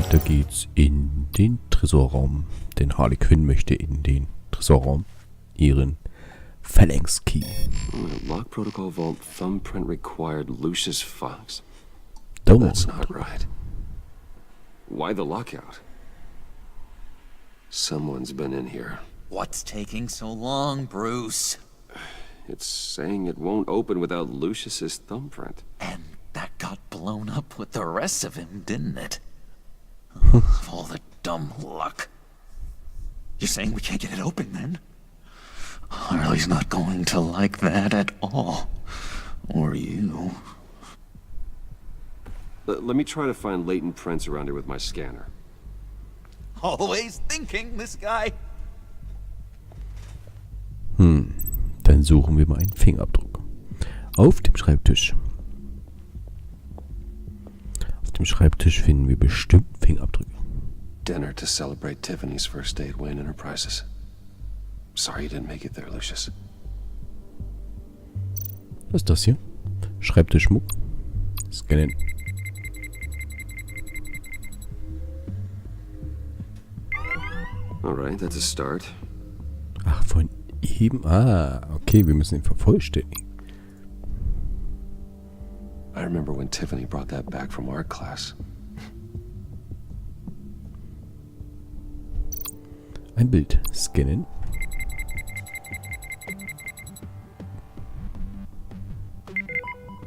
weiter geht's in den Tresorraum. Denn Harley Quinn möchte in den Tresorraum ihren Phalanx-Key. Lock protocol vault thumbprint required Lucius Fox. Don't. That's not right. Why the lockout? Someone's been in here. What's taking so long, Bruce? It's saying it won't open without Lucius's thumbprint. And that got blown up with the rest of him, didn't it? Of all the dumb luck. You're saying we can't get it open, then? Harley's not going to like that at all. Or you. Let me try to find latent prints around here with my scanner. Always thinking, this guy. Dann suchen wir mal einen Fingerabdruck. Auf dem Schreibtisch. Auf dem Schreibtisch finden wir bestimmt Fingerabdrücke. Dinner to celebrate Tiffany's first day at Wayne Enterprises. Sorry you didn't make it there, Lucius. Was ist das hier? Schreibtischmuck. Scannen. Alright, that's a start. Ach, von eben. Ah, okay, wir müssen ihn vervollständigen. I remember when Tiffany brought that back from art class. Ein Bild. Scannen.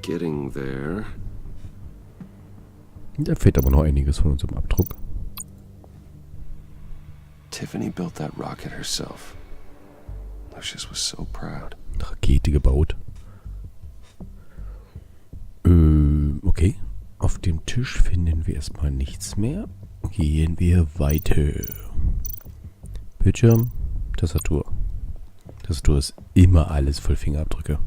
Getting there. Da fehlt aber noch einiges von unserem Abdruck. Tiffany built that rocket herself. Lucius was so proud. Rakete gebaut. Okay. Auf dem Tisch finden wir erstmal nichts mehr. Gehen wir weiter. Bildschirm, Tastatur. Tastatur ist immer alles voll Fingerabdrücke.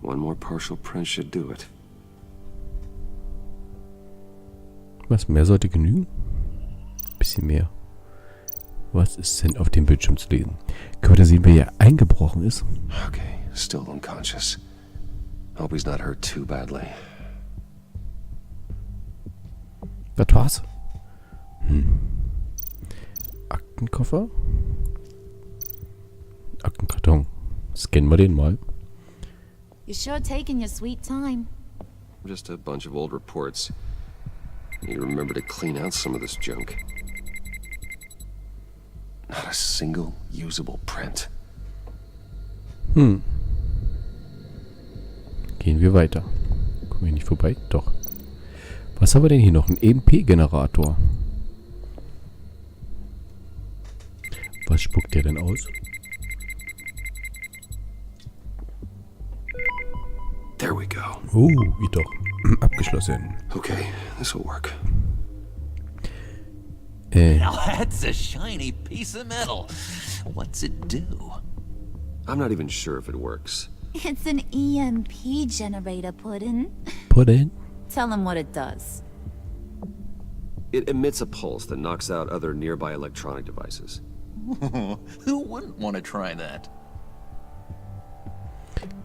One more partial print should do it. Was, mehr sollte genügen? Bisschen mehr. Was ist denn auf dem Bildschirm zu lesen? Können wir da sehen, wer hier eingebrochen ist? Okay, still unconscious. Hope he's not hurt too badly. Was war's? Aktenkoffer? Aktenkarton. Scannen wir den mal. You're sure taking your sweet time. Just a bunch of old reports. Need to remember to clean out some of this junk. Not a single usable print. Gehen wir weiter. Kommen wir nicht vorbei? Doch. Was haben wir denn hier noch? Ein EMP-Generator. Was spuckt der denn aus? There we go. Oh, wie doch. Abgeschlossen. Okay, this will work. Now that's a shiny piece of metal. What's it do? I'm not even sure if it works. It's an EMP generator, Puddin'. Puddin'? Tell him what it does. It emits a pulse that knocks out other nearby electronic devices. Who wouldn't want to try that?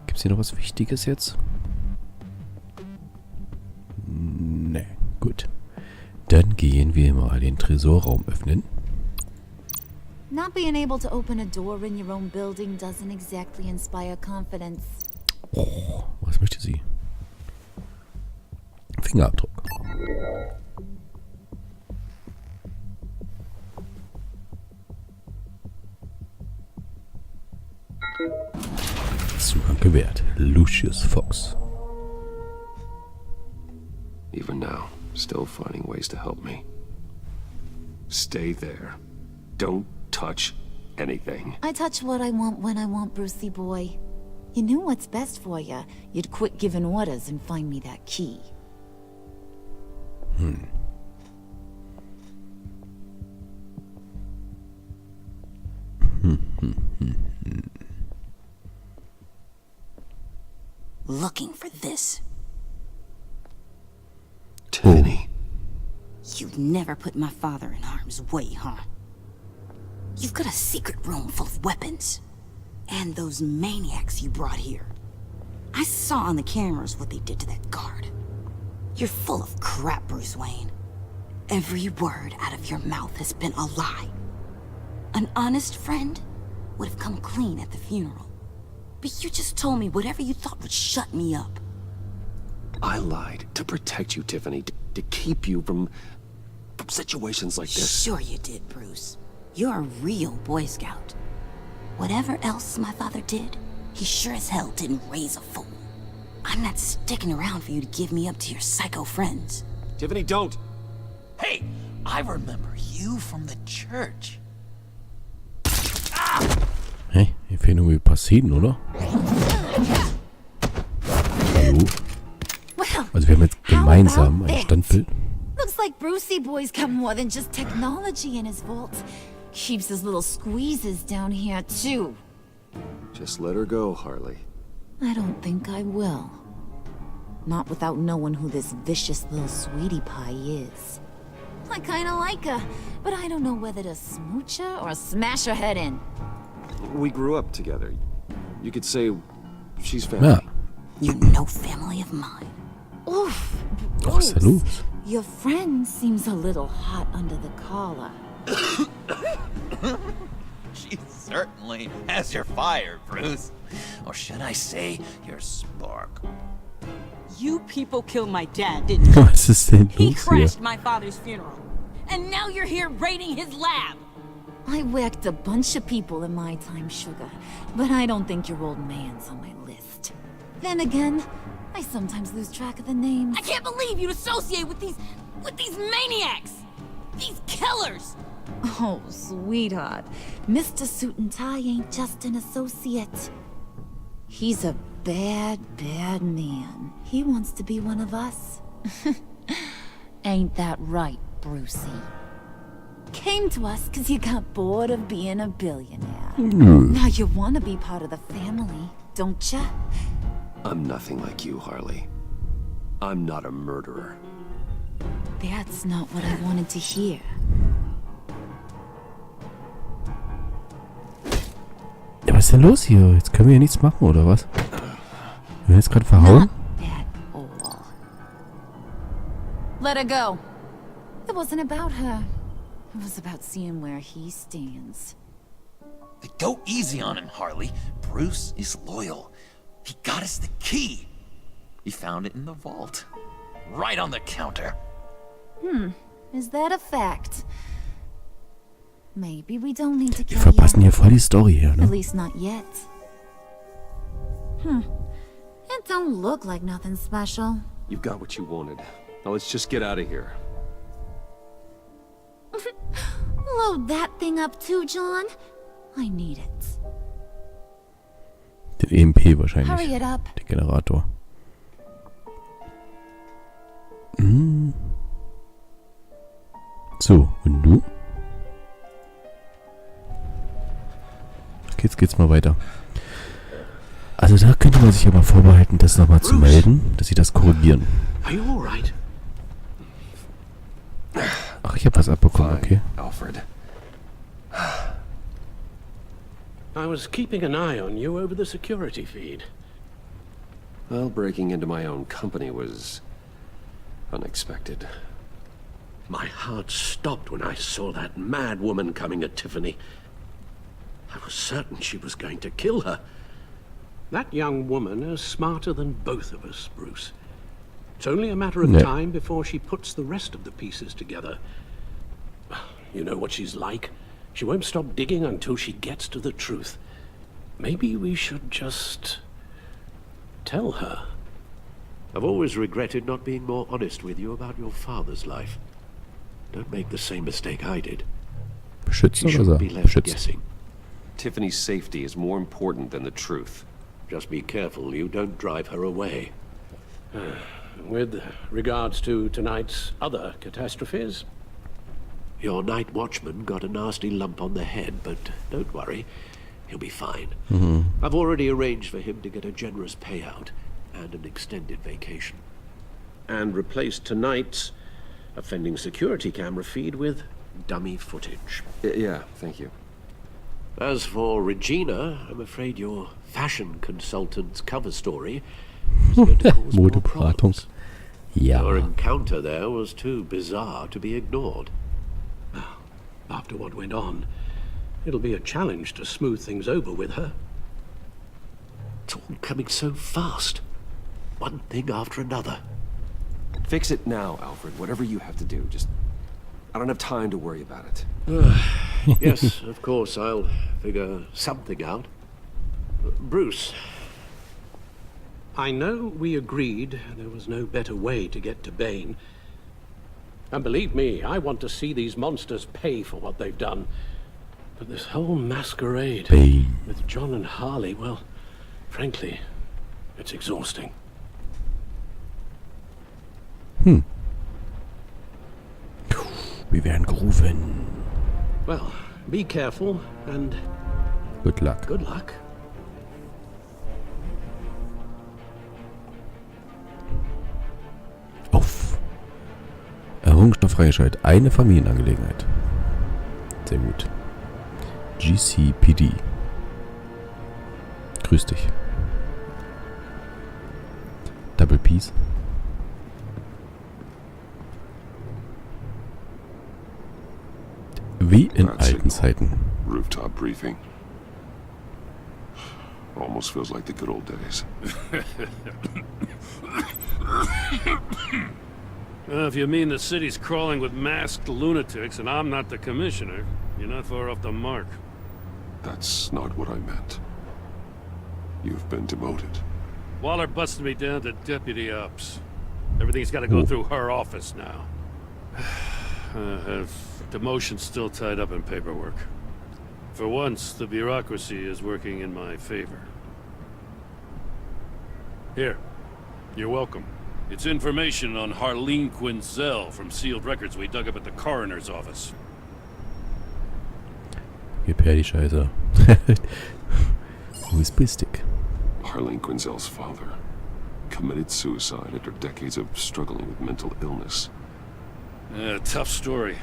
Gibt's hier noch was Wichtiges jetzt? Ne, gut. Dann gehen wir mal den Tresorraum öffnen. Not being able to open a door in your own building doesn't exactly inspire confidence. Oh, was möchte sie? Fingerabdruck. Zugang gewährt. Lucius Fox. Even now, still finding ways to help me. Stay there. Don't touch anything. I touch what I want when I want, Brucey boy. You knew what's best for you. You'd quit giving orders and find me that key. Looking for this. Tiffany. You'd never put my father in harm's way, huh? You've got a secret room full of weapons. And those maniacs you brought here. I saw on the cameras what they did to that guard. You're full of crap, Bruce Wayne. Every word out of your mouth has been a lie. An honest friend would have come clean at the funeral. But you just told me whatever you thought would shut me up. I lied to protect you, Tiffany, to keep you from situations like this. Sure you did, Bruce. You're a real Boy Scout. Whatever else my father did, he sure as hell didn't raise a fool. I'm not sticking around for you to give me up to your psycho friends. Tiffany, don't! Hey, I remember you from the church. Hey, hier fehlen irgendwie ein paar Szenen, oder? Jo. Well, Also wir haben jetzt gemeinsam how ein about Standbild. looks like Brucey Boy's got more than just technology in his vault. Keeps his little squeezes down here, too. Just let her go, Harley. I don't think I will. Not without knowing who this vicious little sweetie pie is. I kinda like her, but I don't know whether to smooch her or smash her head in. We grew up together. You could say she's family. Ja. You're no family of mine. Oof, Was ist da los? your friend seems a little hot under the collar. She certainly has your fire, Bruce. Or should I say, your spark. You people killed my dad, didn't you? Was ist denn He los hier? crashed my father's funeral. And now you're here raiding his lab. I whacked a bunch of people in my time, Sugar, but I don't think your old man's on my list. Then again, I sometimes lose track of the names. I can't believe you'd associate with these maniacs! These killers! Oh, sweetheart. Mr. Suit and Tie ain't just an associate. He's a bad, bad man. He wants to be one of us. Ain't that right, Brucey? Came to us because you got bored of being a billionaire. Now you want to be part of the family, don't ya? I'm nothing like you, Harley. I'm not a murderer. That's not what I wanted to hear. Ja, was ist denn los hier? Jetzt können wir hier nichts machen, oder was? Wir werden jetzt gerade verhauen? Not at all. Let her go. It wasn't about her. It was about seeing where he stands. Go easy on him, Harley. Bruce is loyal. He got us the key. He found it in the vault. Right on the counter. Is that a fact? Maybe we don't need to Wir kill verpassen you. hier voll die Story hier, At ne? least not yet. It don't look like nothing special. You've got what you wanted. Now let's just get out of here. Load that thing up too, John. I need it. Den EMP Hurry wahrscheinlich. it up. Den Generator. So, und du? Okay, jetzt geht's mal weiter. Also da könnte man sich aber vorbehalten, das nochmal zu melden, dass sie das korrigieren. Are you all right? Ach, ich habe was abbekommen, okay. Alfred. I was keeping an eye on you over the security feed. Well, breaking into my own company was unexpected. My heart stopped when I saw that mad woman coming at Tiffany. I was certain she was going to kill her. That young woman is smarter than both of us, Bruce. It's only a matter of Yeah. time before she puts the rest of the pieces together. You know what she's like. She won't stop digging until she gets to the truth. Maybe we should just tell her. I've always regretted not being more honest with you about your father's life. Don't make the same mistake I did. Beschützen She oder shouldn't be left beschützen? guessing. Tiffany's safety is more important than the truth. Just be careful you don't drive her away. With regards to tonight's other catastrophes, your night watchman got a nasty lump on the head, but don't worry, he'll be fine. I've already arranged for him to get a generous payout and an extended vacation. And replaced tonight's offending security camera feed with dummy footage. Yeah, thank you. As for Regina, I'm afraid your fashion consultant's cover story is going to cause more Modeberatung. problems. Your Ja. encounter there was too bizarre to be ignored. Well, after what went on, it'll be a challenge to smooth things over with her. It's all coming so fast. One thing after another. Fix it now, Alfred. Whatever you have to do. Just... I don't have time to worry about it. Yes, of course, I'll figure something out. Bruce, I know we agreed there was no better way to get to Bane. And believe me, I want to see these monsters pay for what they've done. But this whole masquerade Bane. with John and Harley, well, frankly, it's exhausting. Wir werden gerufen. Well, be careful and Good luck. good luck. Auf. Errungenschaft freigeschaltet. Eine Familienangelegenheit. Sehr gut. GCPD. Grüß dich. Double Peace. Wie in That's alten it. Zeiten. Rooftop briefing. Almost feels like the good old days. If you mean the city's crawling with masked lunatics and I'm not the commissioner, you're not far off the mark. That's not what I meant. You've been demoted. Waller busted me down to deputy ops. Everything's got to go through her office now. Demotion's still tied up in paperwork. For once, the bureaucracy is working in my favor. Here, you're welcome. It's information on Harleen Quinzel from sealed records we dug up at the coroner's office. Gib her die Scheiße. Wo ist Bistik? Harley Quinzel's father committed suicide after decades of struggling with mental illness. Yeah, tough story.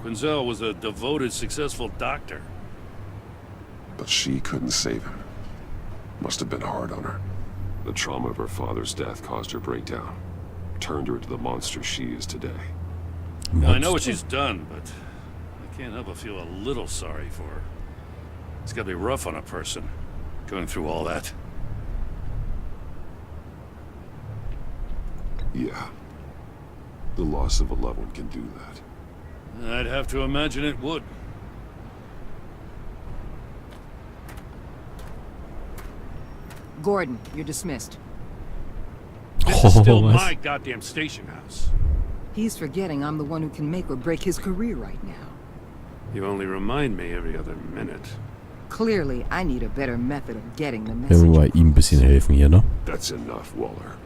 Quinzel was a devoted, successful doctor. But she couldn't save him. Must have been hard on her. The trauma of her father's death caused her breakdown. Turned her into the monster she is today. I know what she's done, but I can't help but feel a little sorry for her. It's gotta be rough on a person, going through all that. Yeah. The loss of a loved one can do that. I'd have to imagine it would. Gordon, you're dismissed. This is still was- my goddamn station house. He's forgetting I'm the one who can make or break his career right now. You only remind me every other minute. Clearly, I need a better method of getting the Wenn wir message. mal ihm ein bisschen helfen hier, ne? That's enough, Waller.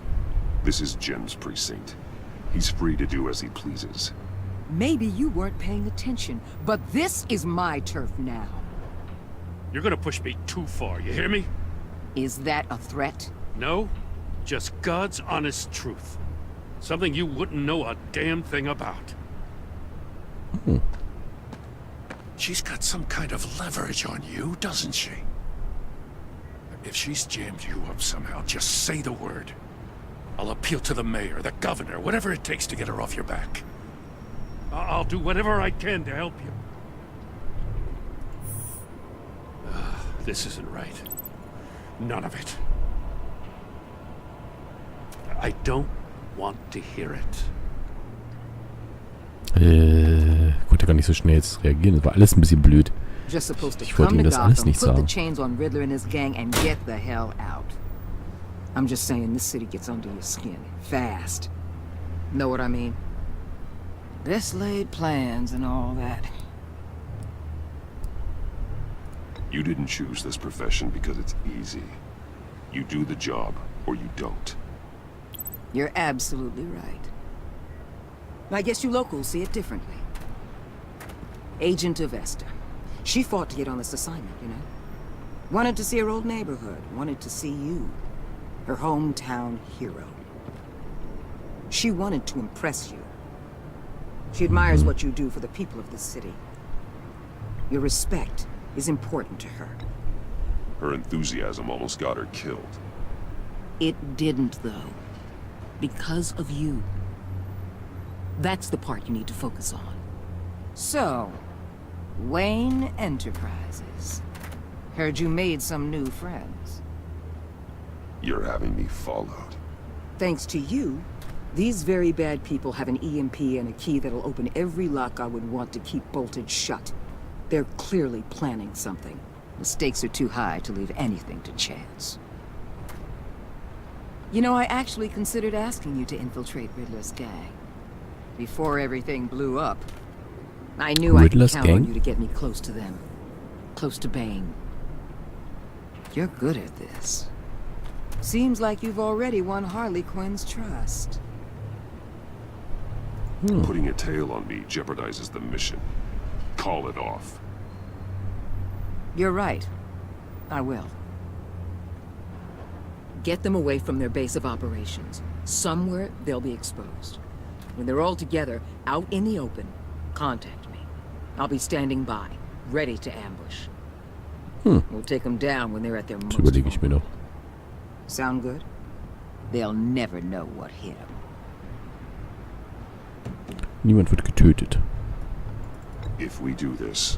This is Jim's precinct. He's free to do as he pleases. Maybe you weren't paying attention, but this is my turf now. You're gonna push me too far, you hear me? Is that a threat? No, just God's honest truth. Something you wouldn't know a damn thing about. She's got some kind of leverage on you, doesn't she? If she's jammed you up somehow, just say the word. I'll appeal to the mayor, the governor, whatever it takes to get her off your back. I'll do whatever I can to help you. This isn't right. None of it. I don't want to hear it. Konnte gar nicht so schnell jetzt reagieren. Das war alles ein bisschen blöd. Just supposed to Ich wollte come ihm to das alles Gotham, nicht put the sagen. chains on Riddler and his gang, and get the hell out. I'm just saying, this city gets under your skin fast. Know what I mean? Best laid plans and all that. You didn't choose this profession because it's easy. You do the job, or you don't. You're absolutely right. I guess you locals see it differently. Agent of Esther. She fought to get on this assignment, you know? Wanted to see her old neighborhood. Wanted to see you. Her hometown hero. She wanted to impress you. She admires what you do for the people of this city. Your respect is important to her. Her enthusiasm almost got her killed. It didn't, though. Because of you. That's the part you need to focus on. So, Wayne Enterprises. Heard you made some new friends. You're having me followed. Thanks to you, these very bad people have an EMP and a key that'll open every lock I would want to keep bolted shut. They're clearly planning something. The stakes are too high to leave anything to chance. You know, I actually considered asking you to infiltrate Riddler's gang. Before everything blew up. I knew I could count on you to get me close to them. Close to Bane. You're good at this. Seems like you've already won Harley Quinn's trust. Putting a tail on me jeopardizes the mission. Call it off. You're right. I will. Get them away from their base of operations. Somewhere they'll be exposed. When they're all together, out in the open, contact me. I'll be standing by, ready to ambush. We'll take them down when they're at their most überlege ich mir noch. Sound good? They'll never know what hit them. Niemand wird getötet. If we do this,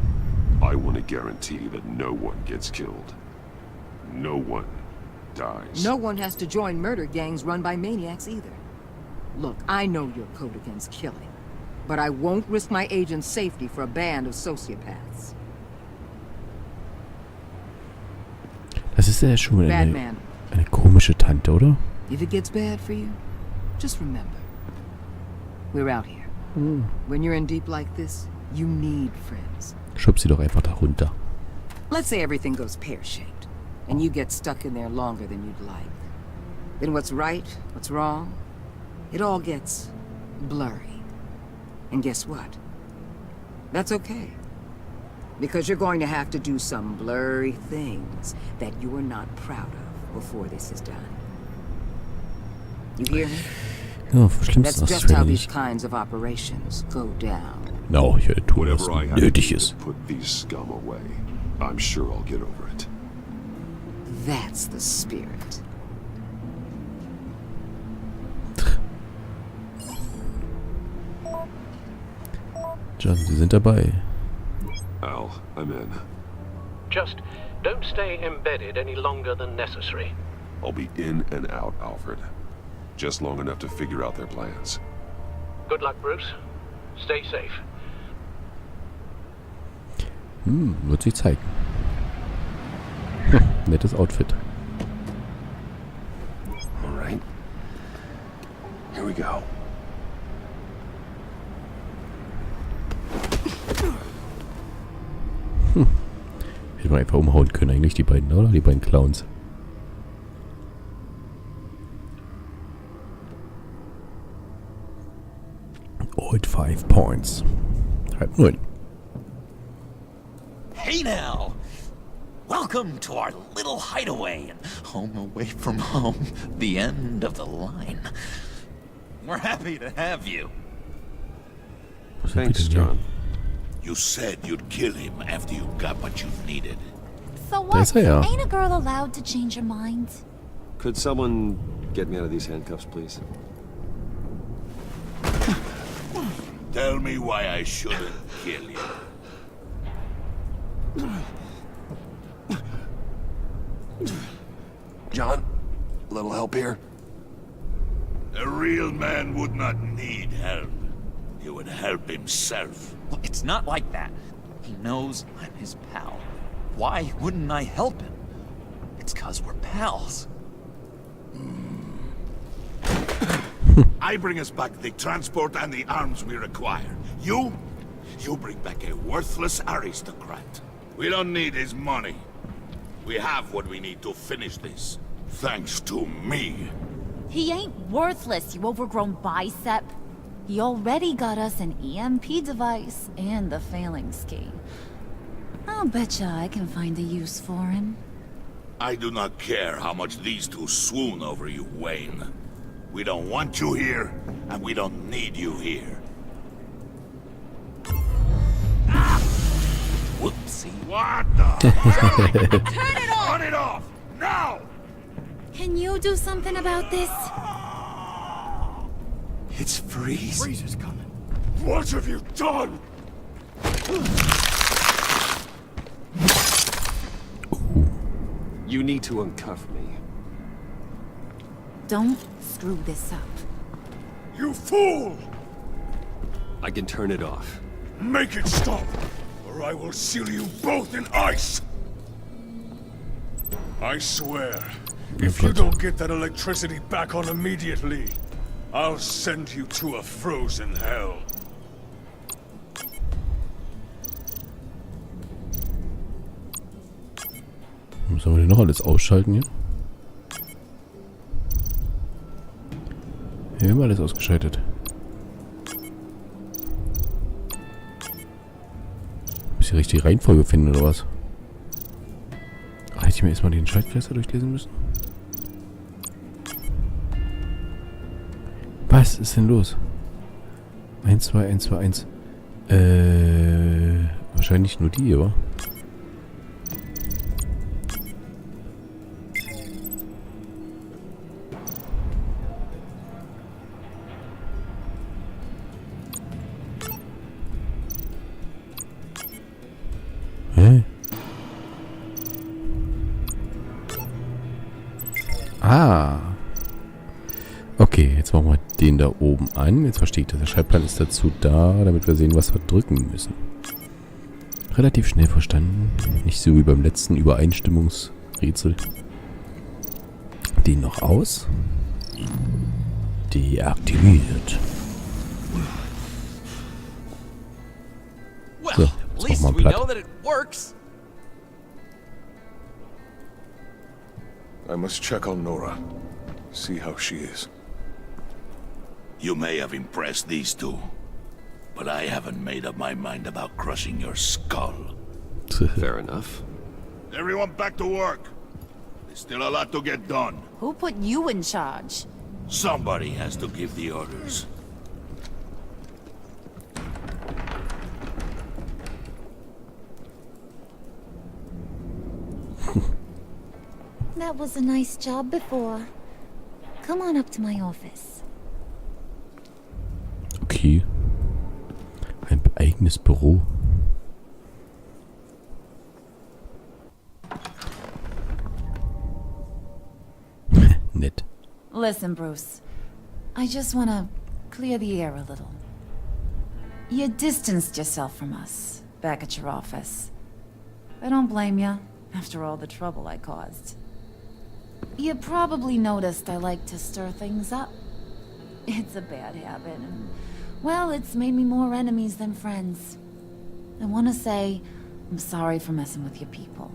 I want to guarantee that no one gets killed. No one dies. No one has to join murder gangs run by maniacs either. Look, I know your code against killing, but I won't risk my agent's safety for a band of sociopaths. Das ist ja schon Batman. eine komische Tante, oder? If it gets bad for you, just remember, we're out here. When you're in deep like this, you need friends. Schub sie doch einfach da runter. Let's say everything goes pear-shaped, and you get stuck in there longer than you'd like. Then what's right, what's wrong, it all gets blurry. And guess what? That's okay. Because you're going to have to do some blurry things that you are not proud of before this is done. You hear me? Ja, vom Schlimmsten That's hast just du how ja these nicht. kinds of operations go down. No, ich werde tun, was Whatever I have to nötig do ist. to put these scum away, I'm sure I'll get over it. That's the spirit. John, Sie sind dabei. Al, I'm in. Just don't stay embedded any longer than necessary. I'll be in and out, Alfred. Just long enough to figure out their plans. Good luck, Bruce. Stay safe. Wird sich zeigen. Nettes Outfit. All right. Here we go. Hätte man einfach umhauen können, eigentlich die beiden, oder? Die beiden Clowns. Old 5 points. 8:30. Hey now! Welcome to our little hideaway and home away from home, the end of the line. We're happy to have you. Thanks, John. You said you'd kill him after you got what you needed. So what? ist er ja. Ain't a girl allowed to change her mind? Could someone get me out of these handcuffs, please? Tell me why I shouldn't kill you. John, a little help here? A real man would not need help. He would help himself. Well, it's not like that. He knows I'm his pal. Why wouldn't I help him? It's 'cause we're pals. I bring us back the transport and the arms we require. You bring back a worthless aristocrat. We don't need his money. We have what we need to finish this. Thanks to me. He ain't worthless, you overgrown bicep. He already got us an EMP device and the phalanx key. I'll betcha I can find a use for him. I do not care how much these two swoon over you, Wayne. We don't want you here, and we don't need you here. Whoopsie. What the? Turn it off! Turn it off! Now! Can you do something about this? It's Freeze. Freeze is coming. What have you done? You need to uncuff me. Don't screw this up. You fool! I can turn it off. Make it stop, or I will seal you both in ice! I swear, if you don't get that electricity back on immediately, I'll send you to a frozen hell. Sollen wir denn noch alles ausschalten hier? Wir haben alles ausgeschaltet. Muss ich die richtige Reihenfolge finden oder was? Hätte ich mir erstmal den Schaltkreis durchlesen müssen? Was ist denn los? 1, 2, 1, 2, 1. Wahrscheinlich nur die, oder? Hä? Ah. Okay, jetzt machen wir den da oben an. Jetzt verstehe ich das. Der Schaltplan ist dazu da, damit wir sehen, was wir drücken müssen. Relativ schnell verstanden. Nicht so wie beim letzten Übereinstimmungsrätsel. Den noch aus. Deaktiviert. So, jetzt machen wir platt. I must check on Nora. See how she is. You may have impressed these two, but I haven't made up my mind about crushing your skull. Fair enough. Everyone back to work. There's still a lot to get done. Who put you in charge? Somebody has to give the orders. That was a nice job before. Come on up to my office. Okay. Ein eigenes Büro. Nett. Listen, Bruce. I just want to clear the air a little. You distanced yourself from us back at your office. I don't blame you, after all the trouble I caused. You probably noticed I like to stir things up. It's a bad habit, and, well, it's made me more enemies than friends. I want to say I'm sorry for messing with your people.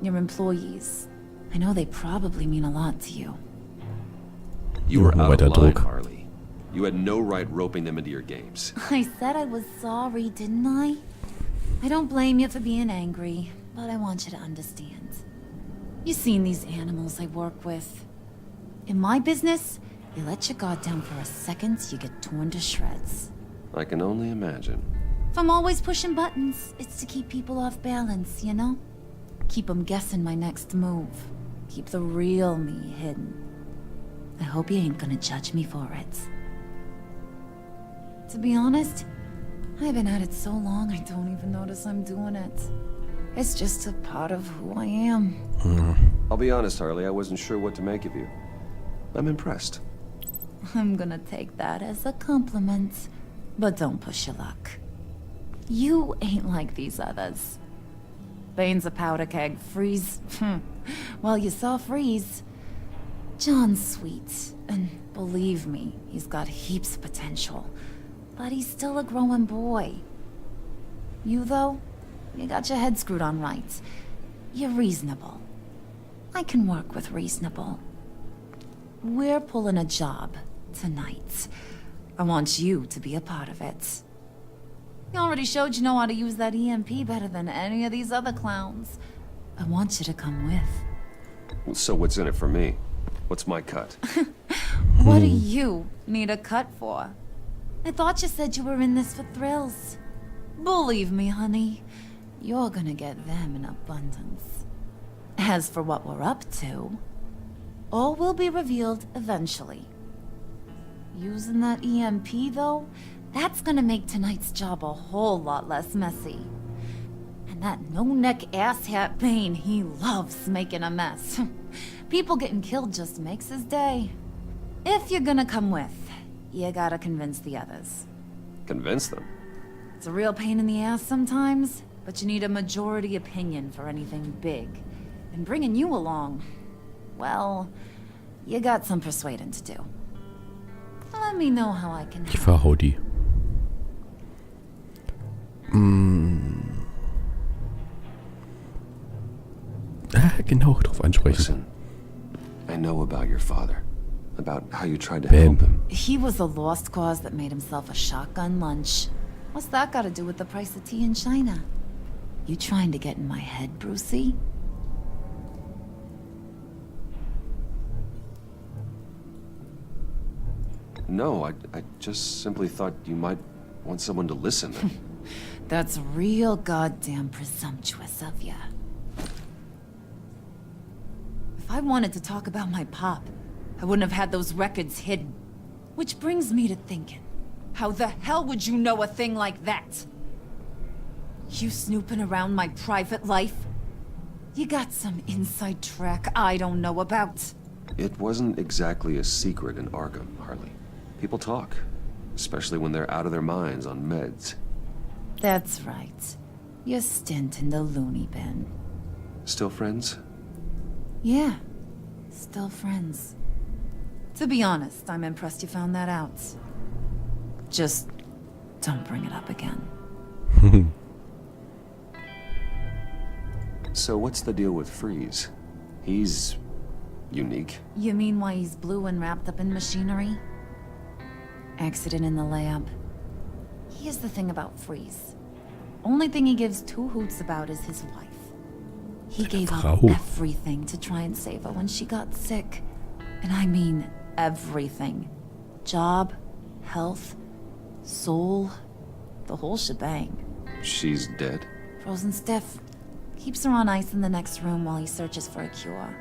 Your employees. I know they probably mean a lot to you. You were out Weiter of line, Druck. Harley. You had no right roping them into your games. I said I was sorry, didn't I? I don't blame you for being angry, but I want you to understand. You've seen these animals I work with. In my business, you let your guard down for a second, you get torn to shreds. I can only imagine. If I'm always pushing buttons, it's to keep people off balance, you know? Keep them guessing my next move. Keep the real me hidden. I hope you ain't gonna judge me for it. To be honest, I've been at it so long I don't even notice I'm doing it. It's just a part of who I am. I'll be honest, Harley, I wasn't sure what to make of you. I'm impressed. I'm gonna take that as a compliment. But don't push your luck. You ain't like these others. Bane's a powder keg. Freeze. Well, you saw Freeze. John's sweet. And believe me, he's got heaps of potential. But he's still a growing boy. You, though, you got your head screwed on right. You're reasonable. I can work with reasonable. We're pulling a job tonight. I want you to be a part of it. You already showed you know how to use that EMP better than any of these other clowns. I want you to come with. So what's in it for me? What's my cut? What do you need a cut for? I thought you said you were in this for thrills. Believe me, honey. you're gonna get them in abundance. As for what we're up to, all will be revealed eventually. Using that EMP, though, that's gonna make tonight's job a whole lot less messy. And that no-neck asshat Bane, he loves making a mess. People getting killed just makes his day. If you're gonna come with, you gotta convince the others. Convince them? It's a real pain in the ass sometimes, but you need a majority opinion for anything big. And bringing you along, well, you got some persuading to do. Let me know how I can Ich help. verhau die. Genau, drauf ansprechen. Listen, I know about your father. About how you tried to Bane. help him. He was a lost cause that made himself a shotgun lunch. What's that got to do with the price of tea in China? You trying to get in my head, Brucey? No, I just simply thought you might want someone to listen. That's real goddamn presumptuous of ya. If I wanted to talk about my pop, I wouldn't have had those records hidden. Which brings me to thinking, how the hell would you know a thing like that? You snooping around my private life? You got some inside track I don't know about. It wasn't exactly a secret in Arkham, Harley. People talk, especially when they're out of their minds on meds. That's right. Your stint in the loony bin. Still friends? Yeah, still friends. To be honest, I'm impressed you found that out. Just don't bring it up again. So what's the deal with Freeze? He's unique. You mean why he's blue and wrapped up in machinery? Accident in the lab. Here's the thing about Freeze. Only thing he gives two hoots about is his wife. He gave up everything to try and save her when she got sick. And I mean everything. Job, health, soul, the whole shebang. She's dead? Frozen stiff. Keeps her on ice in the next room while he searches for a cure.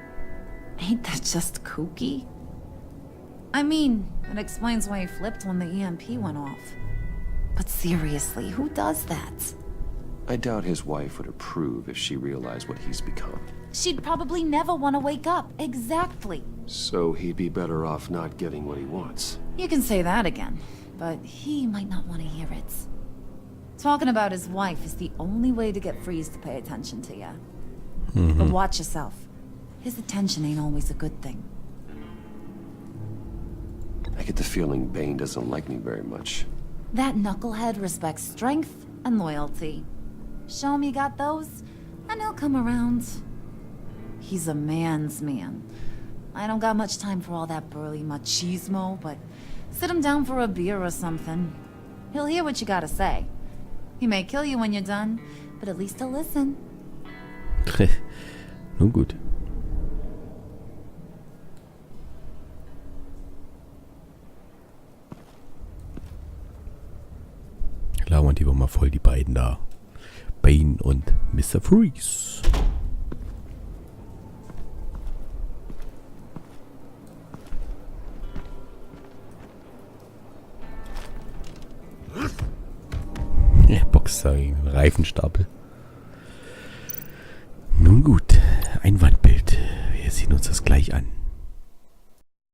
Ain't that just kooky? I mean, it explains why he flipped when the EMP went off. But seriously, who does that? I doubt his wife would approve if she realized what he's become. She'd probably never want to wake up. Exactly. So he'd be better off not getting what he wants. You can say that again, but he might not want to hear it. Talking about his wife is the only way to get Freeze to pay attention to you. But watch yourself. His attention ain't always a good thing. I get the feeling Bane doesn't like me very much. That knucklehead respects strength and loyalty. Show him you got those, and he'll come around. He's a man's man. I don't got much time for all that burly machismo, but sit him down for a beer or something. He'll hear what you gotta say. He may kill you when you're done, but at least he'll listen. Nun gut. Labern die wir mal voll, die beiden da. Bane und Mr. Freeze. Ja, Boxer, Reifenstapel. Nun gut, ein Wandbild. Wir sehen uns das gleich an.